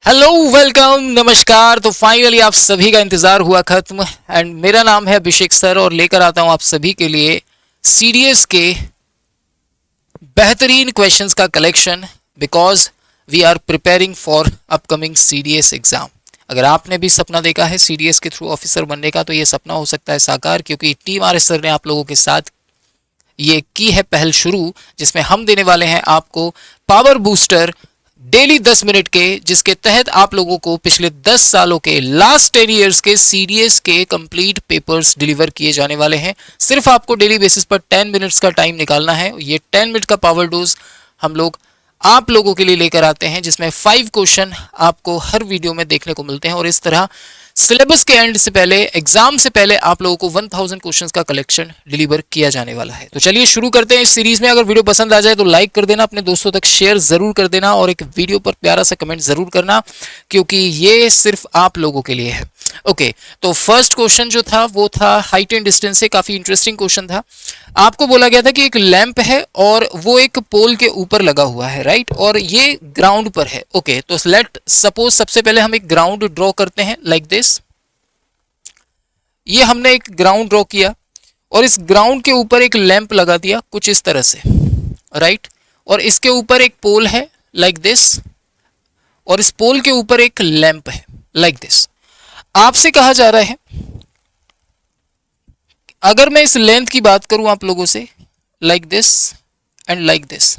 Hello, welcome, नमस्कार। तो finally आप सभी का इंतजार हुआ खत्म एंड मेरा नाम है अभिषेक सर और लेकर आता हूं आप सभी के लिए सीडीएस के बेहतरीन क्वेश्चंस का collection because we are preparing for upcoming CDS exam. अगर आपने भी सपना देखा है सीडीएस के थ्रू ऑफिसर बनने का तो ये सपना हो सकता है साकार, क्योंकि टीम आर सर ने आप लोगों के साथ ये की है पहल शुरू, जिसमें हम देने वाले हैं आपको पावर बूस्टर डेली 10 मिनट के, जिसके तहत आप लोगों को पिछले 10 सालों के लास्ट 10 इयर्स के सीडीएस के कंप्लीट पेपर्स डिलीवर किए जाने वाले हैं। सिर्फ आपको डेली बेसिस पर 10 मिनट्स का टाइम निकालना है। ये 10 मिनट का पावर डोज हम लोग आप लोगों के लिए लेकर आते हैं, जिसमें 5 क्वेश्चन आपको हर वीडियो में देखने को मिलते हैं और इस तरह सिलेबस के एंड से पहले, एग्जाम से पहले आप लोगों को 1000 क्वेश्चंस का कलेक्शन डिलीवर किया जाने वाला है। तो चलिए शुरू करते हैं इस सीरीज में। अगर वीडियो पसंद आ जाए तो लाइक कर देना, अपने दोस्तों तक शेयर जरूर कर देना और एक वीडियो पर प्यारा सा कमेंट जरूर करना, क्योंकि ये सिर्फ आप लोगों के लिए है। ओके, तो फर्स्ट क्वेश्चन जो था वो था हाइट एंड डिस्टेंस से। काफी इंटरेस्टिंग क्वेश्चन था। आपको बोला गया था कि एक लैंप है और वो एक पोल के ऊपर लगा हुआ है, राइट, और ये ग्राउंड पर है। ओके, तो लेट सपोज सबसे पहले हम एक ग्राउंड ड्रॉ करते हैं लाइक दिस। ये हमने एक ग्राउंड ड्रॉ किया और इस ग्राउंड के ऊपर एक लैंप लगा दिया कुछ इस तरह से, राइट, और इसके ऊपर एक पोल है लाइक दिस और इस पोल के ऊपर एक लैंप है लाइक दिस। आपसे कहा जा रहा है, अगर मैं इस लेंथ की बात करूं आप लोगों से, like this and like this,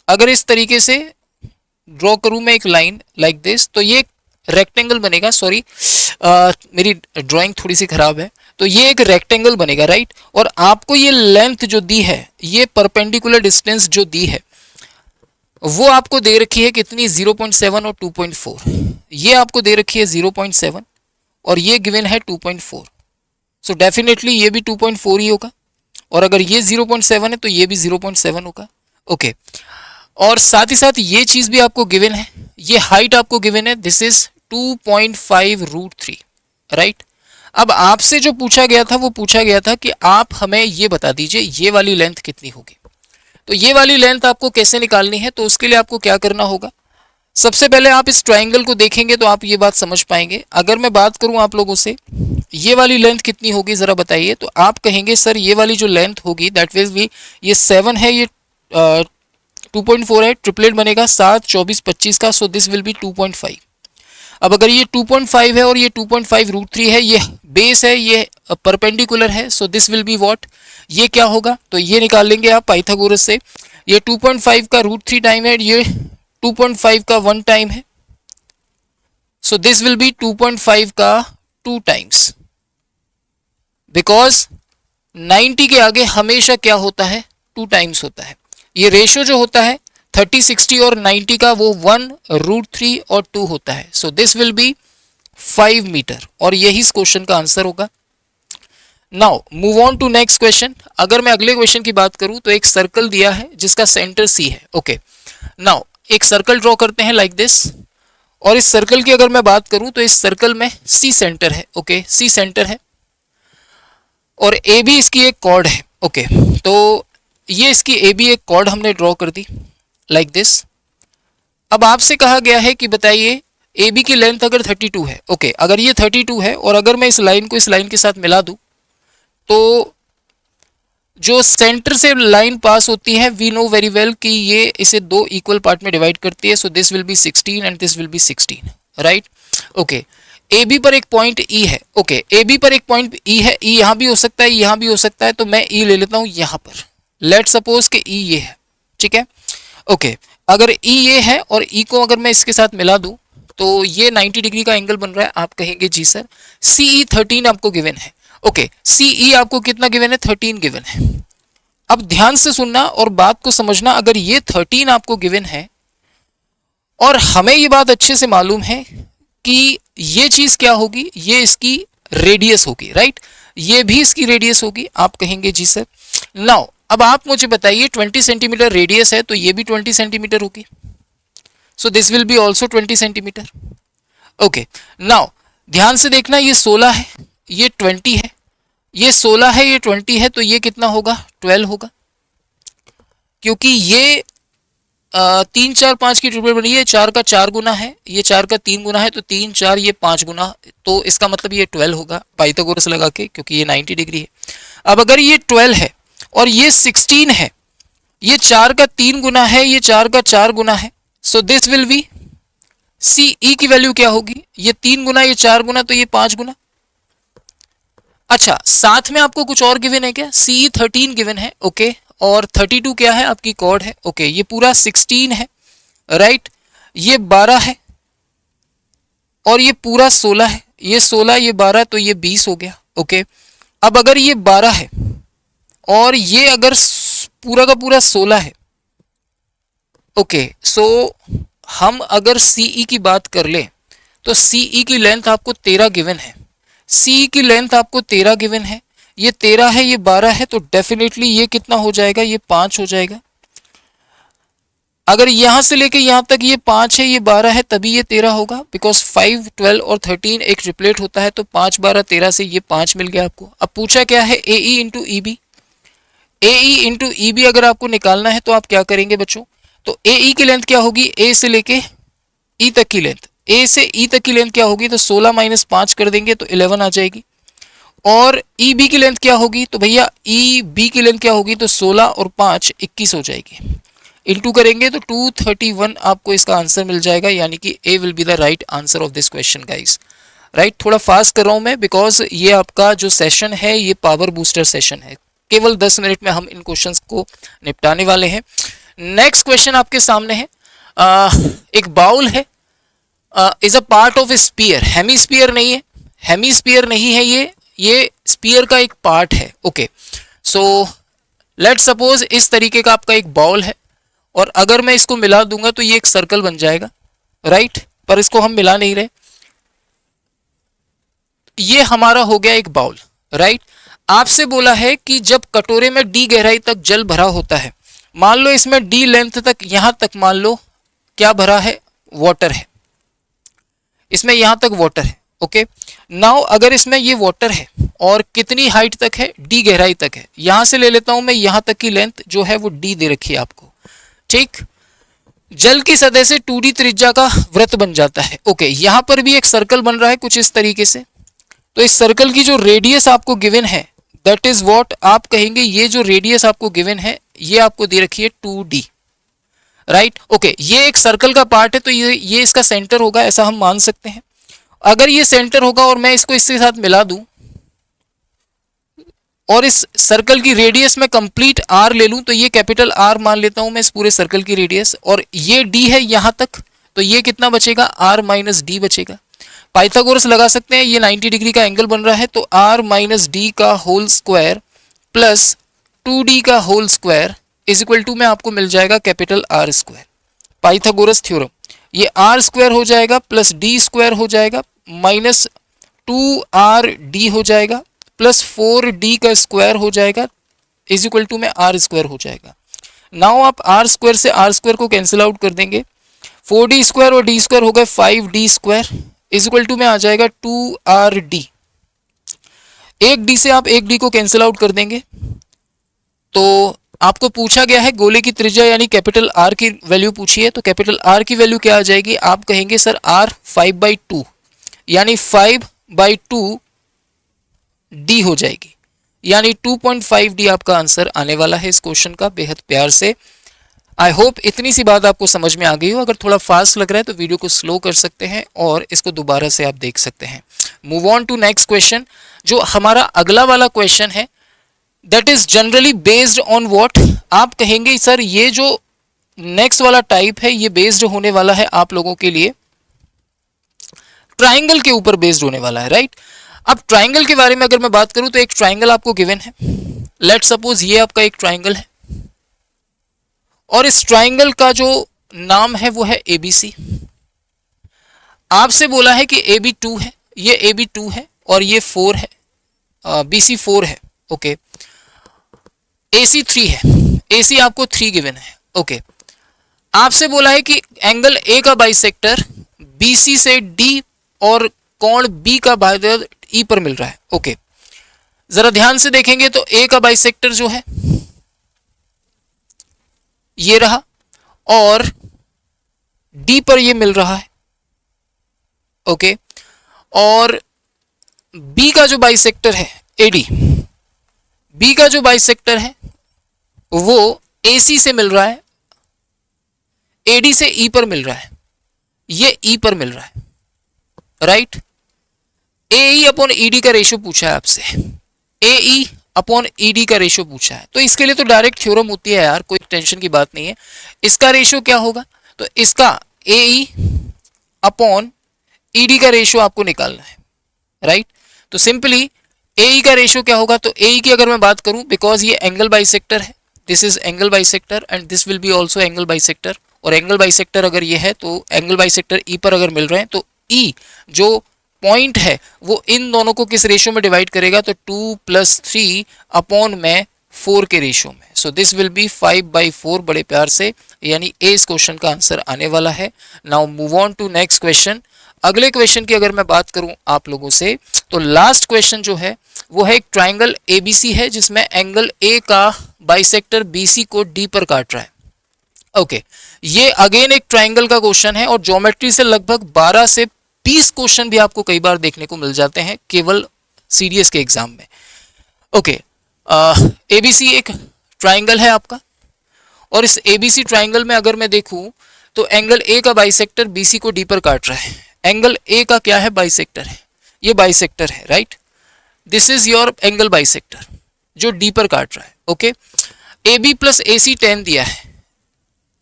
अगर इस तरीके से ड्रॉ करूं मैं एक लाइन लाइक दिस, तो ये रेक्टेंगल बनेगा। सॉरी, मेरी ड्राइंग थोड़ी सी खराब है। तो ये एक रेक्टेंगल बनेगा, राइट, और आपको ये लेंथ जो दी है, ये परपेंडिकुलर डिस्टेंस जो दी है वो आपको दे रखी है कितनी, 0.7 और 2.4। ये आपको दे रखी है 0.7 और ये गिवन है 2.4। सो डेफिनेटली ये भी 2.4 ही होगा, और अगर ये 0.7 है तो ये भी 0.7 होगा। ओके, और साथ ही साथ ये चीज भी आपको गिवन है, ये हाइट आपको गिवन है, दिस इज 2.5√3, राइट। अब आपसे जो पूछा गया था वो पूछा गया था कि आप हमें ये बता दीजिए ये वाली लेंथ कितनी होगी। तो ये वाली लेंथ आपको कैसे निकालनी है, तो उसके लिए आपको क्या करना होगा, सबसे पहले आप इस ट्राइंगल को देखेंगे तो आप ये बात समझ पाएंगे। अगर मैं बात करूं आप लोगों से ये वाली लेंथ कितनी होगी जरा बताइए, तो आप कहेंगे सर ये वाली जो लेंथ होगी दैट विल बी, ये 7 है, ये 2.4 है, ट्रिपलेट बनेगा 7, 24, 25 का, सो दिस विल बी 2.5। अब अगर ये 2.5 है और ये 2.5√3 है, ये बेस है, ये परपेंडिकुलर है, so this will be what, ये क्या होगा, तो ये निकाल लेंगे आप पाइथागोरस से। ये 2.5 का √3 टाइम है, ये 2.5 का 1 टाइम है, सो दिस विल बी 2.5 का 2 टाइम्स, बिकॉज 90 के आगे हमेशा क्या होता है, 2 टाइम्स होता है। ये रेशो जो होता है 30, 60 और 90 का, वो 1√3 और 2 होता है। So this will be 5 metre, और यही इस क्वेश्चन का आंसर होगा। Now move on to next question. अगर मैं अगले क्वेश्चन की बात करूं तो एक सर्कल दिया है जिसका सेंटर सी है। ओके, नाउ एक सर्कल ड्रॉ करते हैं लाइक दिस, और इस सर्कल की अगर मैं बात करूं तो इस सर्कल में सी सेंटर है। ओके, सी सेंटर है और ए बी इसकी एक कॉर्ड है। ओके, तो ये इसकी ए बी एक कॉर्ड हमने ड्रॉ कर दी लाइक दिस। अब आपसे कहा गया है कि बताइए ए बी की लेंथ अगर 32 है। ओके, अगर ये 32 है और अगर मैं इस लाइन को इस लाइन के साथ मिला दूं तो जो सेंटर से लाइन पास होती है वी नो वेरी वेल कि ये इसे 2 इक्वल पार्ट में डिवाइड करती है। So this will be 16 and this will be 16, right. Okay, A B पर एक पॉइंट ई है। ओके, ए बी पर एक पॉइंट ई है, ई यहाँ भी हो सकता है, यहाँ भी हो सकता है, तो मैं ई ले लेता हूँ यहाँ पर। लेट सपोज कि ई ये है, ठीक है। ओके, अगर ई ये है और ई को अगर मैं इसके साथ मिला दूं तो ये 90 डिग्री का एंगल बन रहा है। आप कहेंगे जी सर सीई 13 आपको गिवन है। ओके, सीई आपको कितना गिवन है, 13 गिवन है। अब ध्यान से सुनना और बात को समझना, अगर ये 13 आपको गिवन है और हमें ये बात अच्छे से मालूम है कि ये चीज क्या होगी, ये इसकी रेडियस होगी, राइट, ये भी इसकी रेडियस होगी। आप कहेंगे जी सर। नाउ अब आप मुझे बताइए 20 सेंटीमीटर रेडियस है तो ये भी 20 सेंटीमीटर होगी, सो this will B also 20 centimetre. Okay, now ध्यान से देखना, ये 16 है, ये 20 है, ये 16 है, ये 20 है, तो ये कितना होगा, 12 होगा, क्योंकि ये 3 4 5 की ट्रिपलेट बनी है, 4 का 4 गुना है, ये 4 का 3 गुना है, तो 3 4 ये 5 गुना, तो इसका मतलब ये 12 होगा पाइथागोरस लगा के, क्योंकि ये 90 डिग्री है। अब अगर ये 12 है और ये 16 है, ये 4 का 3 गुना है, ये 4 का 4 गुना है, so this will be C E की वैल्यू क्या होगी, ये 3 गुना, ये 4 गुना, तो ये 5 गुना। अच्छा, साथ में आपको कुछ और गिवन है क्या, सी 13 गिवन है, ओके, और 32 क्या है आपकी कॉर्ड है, ओके, ये पूरा 16 है, राइट, ये 12 है और ये पूरा 16 है, ये 16 ये 12, तो ये 20 हो गया, ओके। अब अगर ये 12 है और ये अगर पूरा का पूरा 16 है, ओके, सो हम अगर सीई की बात कर ले तो सीई की लेंथ आपको 13 गिवन है, सीई की लेंथ आपको 13 गिवन है, ये 13 है, ये 12 है, तो डेफिनेटली ये कितना हो जाएगा, ये 5 हो जाएगा। अगर यहां से लेके यहां तक ये 5 है, ये 12 है, तभी ये 13 होगा, बिकॉज 5 12 और 13 एक ट्रिपलेट होता है, तो 5 12 13 से ये 5 मिल गया आपको। अब पूछा क्या है, ए ई इंटू ई बी, ए ई इंटू ई बी अगर आपको निकालना है तो आप क्या करेंगे बच्चों, तो ए ई की लेंथ क्या होगी, ए से लेके ई तक की लेंथ, ए से ई तक की लेंथ क्या होगी, तो 16 माइनस 5 कर देंगे तो 11 आ जाएगी। और ई बी की लेंथ क्या होगी, तो भैया ई बी की लेंथ क्या होगी, तो 16 और 5 21 हो जाएगी, इनटू करेंगे तो 231 आपको इसका आंसर मिल जाएगा, यानी कि a will be the right answer of this question guys, right. थोड़ा फास्ट कर रहा हूं मैं, बिकॉज ये आपका जो सेशन है ये पावर बूस्टर सेशन है, केवल 10 मिनट में हम इन क्वेश्चंस को निपटाने वाले हैं। नेक्स्ट क्वेश्चन आपके सामने है, एक बाउल है, is a part of a sphere, hemisphere नहीं है, हेमीस्फीयर नहीं है, ये स्पीयर का एक पार्ट है, ओके। सो लेट सपोज इस तरीके का आपका एक बाउल है, और अगर मैं इसको मिला दूंगा तो ये एक सर्कल बन जाएगा, राइट, पर इसको हम मिला नहीं रहे, ये हमारा हो गया एक बाउल, राइट। आपसे बोला है कि जब कटोरे में डी गहराई तक जल भरा होता है, मान लो इसमें डी लेंथ तक, यहां तक मान लो क्या भरा है, वाटर है, इसमें यहां तक वाटर है, ओके। नाउ अगर इसमें ये वाटर है और कितनी हाइट तक है, डी गहराई तक है, यहां से ले लेता हूं मैं, यहां तक की लेंथ जो है वो डी दे रखी है आपको, ठीक। जल की सतह से 2D त्रिज्या का वृत्त बन जाता है, ओके। यहां पर भी एक सर्कल बन रहा है कुछ इस तरीके से, तो इस सर्कल की जो रेडियस आपको गिवन है, दैट इज व्हाट आप कहेंगे, ये जो रेडियस आपको गिवन है ये आपको दे रखी है 2D, राइट, ओके। ये एक सर्कल का पार्ट है, तो ये इसका सेंटर होगा, ऐसा हम मान सकते हैं। अगर ये सेंटर होगा और मैं इसको इसके साथ मिला दूं और इस सर्कल की रेडियस में कंप्लीट आर ले लूं, तो ये कैपिटल आर मान लेता हूं मैं इस पूरे सर्कल की रेडियस, और ये डी है यहां तक, तो ये कितना बचेगा, आर माइनस डी बचेगा। पाइथागोरस लगा सकते हैं, ये 90 डिग्री का एंगल बन रहा है, तो आर माइनस डी का होल स्क्वायर प्लस 2D का whole square is equal to में आपको मिल जाएगा capital R square, Pythagoras theorem. ये आर स्क्वायर हो जाएगा प्लस डी स्क्वायर हो जाएगा माइनस 2RD हो जाएगा प्लस 4D का स्क्वायर हो जाएगा इज इक्वल टू में आर स्क्वायर हो जाएगा। नाउ आप आर स्क्वायर से आर स्क्वायर को कैंसिल आउट कर देंगे, 4D स्क्वायर और डी स्क्वायर हो गए 5D square is equal to में आ जाएगा 2RD। एक डी से आप एक डी को कैंसिल आउट कर देंगे, तो आपको पूछा गया है गोले की त्रिज्या यानी कैपिटल आर की वैल्यू पूछी है, तो कैपिटल आर की वैल्यू क्या आ जाएगी, आप कहेंगे सर आर 5/2 यानी 5/2 डी हो जाएगी, यानी 2.5D आपका आंसर आने वाला है इस क्वेश्चन का, बेहद प्यार से। आई होप इतनी सी बात आपको समझ में आ गई हो। अगर थोड़ा फास्ट लग रहा है तो वीडियो को स्लो कर सकते हैं और इसको दोबारा से आप देख सकते हैं। Move on to next question. जो हमारा अगला वाला क्वेश्चन है that is generally based on what, आप कहेंगे सर ये जो नेक्स्ट वाला टाइप है ये बेस्ड होने वाला है आप लोगों के लिए ट्राइंगल के ऊपर बेस्ड होने वाला है, राइट। अब ट्राइंगल के बारे में अगर मैं बात करूं तो एक ट्राइंगल आपको गिवन है, लेट सपोज ये आपका एक ट्राइंगल है और इस ट्राइंगल का जो नाम है वो है ABC। आपसे बोला है कि AB 2 है, ये AB 2 है और ये 4 है, BC 4 है, ओके। AC 3 है, AC आपको 3 गिवन है, ओके। आपसे बोला है कि एंगल A का बाइसेक्टर BC से D और कोण B का बाइसेक्टर E पर मिल रहा है, ओके। जरा ध्यान से देखेंगे तो A का बाइसेक्टर जो है ये रहा और डी पर ये मिल रहा है, ओके। और बी का जो बाइसेक्टर है एडी, बी का जो बाइसेक्टर है वो एसी से मिल रहा है, एडी से ई पर मिल रहा है, ये ई पर मिल रहा है, राइट। ए अपॉन ईडी का रेशियो पूछा है आपसे, ए अपॉन ईडी का रेशियो पूछा है, तो इसके लिए तो डायरेक्ट थ्योरम होती है यार, कोई टेंशन की बात नहीं है। इसका रेशियो क्या होगा, तो इसका ए अपॉन ईडी का रेशियो आपको निकालना है, राइट। तो सिंपली ए का रेशियो क्या होगा, तो ए की अगर मैं बात करूं, बिकॉज ये एंगल बाइसेक्टर है, this is angle bisector and this will B also angle bisector, और एंगल बाइसेक्टर अगर ये है तो एंगल बाइसेक्टर ई पर अगर मिल रहे हैं तो ई जो पॉइंट है वो इन दोनों को किस रेशियो में डिवाइड करेगा, तो 2 + 3 अपॉन में 4 के रेशियो में। सो दिस विल बी 5/4 बड़े प्यार से, यानी ए इस क्वेश्चन का आंसर आने वाला है। Now move on to next question. अगले क्वेश्चन की अगर मैं बात करूं आप लोगों से, तो लास्ट क्वेश्चन जो है वो है एक ट्राइंगल एबीसी है जिसमें एंगल ए का बाइसेक्टर बीसी को डी पर काट रहा है, ओके। ये अगेन एक ट्राइंगल का क्वेश्चन है और ज्योमेट्री से लगभग 12 से 20 क्वेश्चन भी आपको कई बार देखने को मिल जाते हैं केवल सीडीएस के एग्जाम में, ओके। एबीसी एक ट्राइंगल है आपका, और इस एबीसी ट्राइंगल में अगर मैं देखूं तो एंगल ए का बाइसेक्टर बीसी को डी पर काट रहा है। एंगल ए का क्या है, बाइसेक्टर है, ये बाइसेक्टर है, right. This is your angle bisector जो डी पर काट रहा है, ओके। ए बी प्लस ए सी 10 दिया है,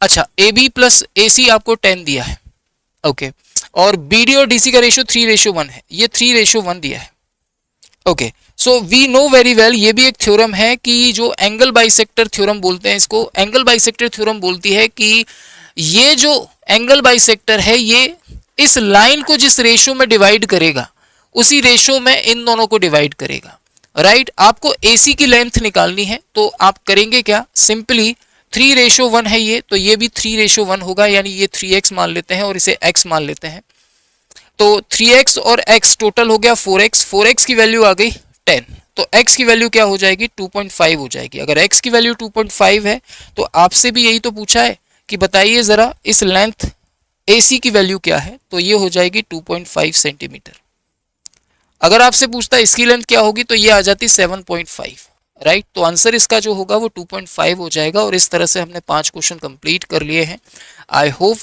अच्छा ए बी प्लस ए सी आपको 10 दिया है, ओके। और बी डी और डी सी का रेशियो 3:1 है, ये 3:1 दिया है, okay. So we know very well, ये भी एक थ्योरम है कि जो एंगल बाइसेक्टर थ्योरम बोलते हैं इसको, एंगल बाइसेक्टर थ्योरम बोलती है कि ये जो एंगल बाइसेक्टर है ये इस लाइन को जिस रेशियो में डिवाइड करेगा उसी रेशियो में इन दोनों को डिवाइड करेगा, राइट। आपको AC की लेंथ निकालनी है तो आप करेंगे क्या, सिंपली 3:1 है ये, तो ये भी 3:1 होगा, यानी ये 3x मान लेते हैं और इसे x मान लेते हैं, तो 3x और x टोटल हो गया 4x, 4x की वैल्यू आ गई 10, तो x की वैल्यू क्या हो जाएगी 2.5 हो जाएगी। अगर x की वैल्यू 2.5 है तो आपसे भी यही तो पूछा है कि बताइए जरा इस लेंथ AC की वैल्यू क्या है, तो ये हो जाएगी 2.5 सेंटीमीटर। अगर आपसे पूछता है इसकी लेंथ क्या होगी तो ये आ जाती 7.5, राइट। तो आंसर इसका जो होगा वो 2.5 हो जाएगा। और इस तरह से हमने 5 क्वेश्चन कंप्लीट कर लिए हैं। आई होप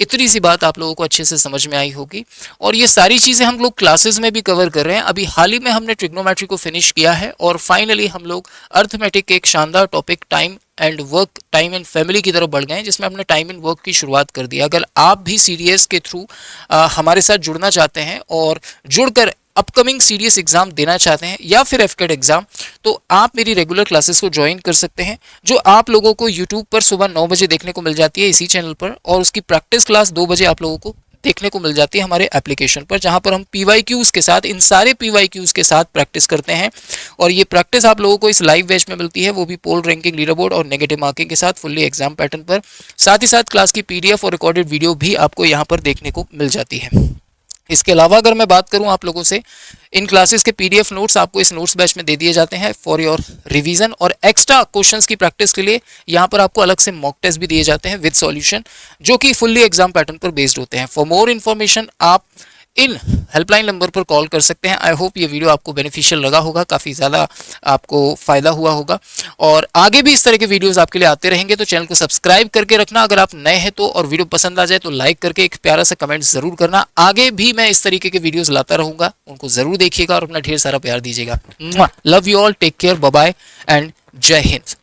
इतनी सी बात आप लोगों को अच्छे से समझ में आई होगी, और ये सारी चीज़ें हम लोग क्लासेस में भी कवर कर रहे हैं। अभी हाल ही में हमने ट्रिग्नोमेट्री को फिनिश किया है और फाइनली हम लोग अर्थमेटिक के एक शानदार topic time and work, time and family की तरफ बढ़ गए हैं, जिसमें हमने टाइम एंड वर्क की शुरुआत कर दी। अगर आप भी सीडीएस के थ्रू हमारे साथ जुड़ना चाहते हैं और जुड़कर अपकमिंग सीडीएस एग्जाम देना चाहते हैं या फिर एफकेट एग्जाम, तो आप मेरी रेगुलर क्लासेस को ज्वाइन कर सकते हैं, जो आप लोगों को यूट्यूब पर सुबह 9 बजे देखने को मिल जाती है इसी चैनल पर, और उसकी प्रैक्टिस क्लास 2 बजे आप लोगों को देखने को मिल जाती है हमारे एप्लीकेशन पर, जहां पर हम PYQs के साथ, इन सारे PYQs के साथ प्रैक्टिस करते हैं। और ये प्रैक्टिस आप लोगों को इस लाइव बैच में मिलती है, वो भी पोल रैंकिंग, लीडर बोर्ड और नेगेटिव मार्किंग के साथ फुल्ली एग्जाम पैटर्न पर। साथ ही साथ क्लास की PDF और रिकॉर्डेड वीडियो भी आपको यहाँ पर देखने को मिल जाती है। इसके अलावा अगर मैं बात करूं आप लोगों से, इन क्लासेस के PDF नोट्स आपको इस नोट्स बैच में दे दिए जाते हैं फॉर योर रिवीजन, और एक्स्ट्रा क्वेश्चंस की प्रैक्टिस के लिए यहाँ पर आपको अलग से मॉक टेस्ट भी दिए जाते हैं विद सॉल्यूशन, जो कि फुल्ली एग्जाम पैटर्न पर बेस्ड होते हैं। फॉर मोर इन्फॉर्मेशन आप इन हेल्पलाइन नंबर पर कॉल कर सकते हैं। आई होप ये वीडियो आपको बेनिफिशियल लगा होगा, काफ़ी ज़्यादा आपको फ़ायदा हुआ होगा, और आगे भी इस तरह के वीडियोस आपके लिए आते रहेंगे। तो चैनल को सब्सक्राइब करके रखना अगर आप नए हैं तो, और वीडियो पसंद आ जाए तो लाइक करके एक प्यारा सा कमेंट ज़रूर करना। आगे भी मैं इस तरीके के वीडियोज़ लाता रहूँगा, उनको ज़रूर देखिएगा और अपना ढेर सारा प्यार दीजिएगा। Love you all, take care, bye bye and जय हिंद।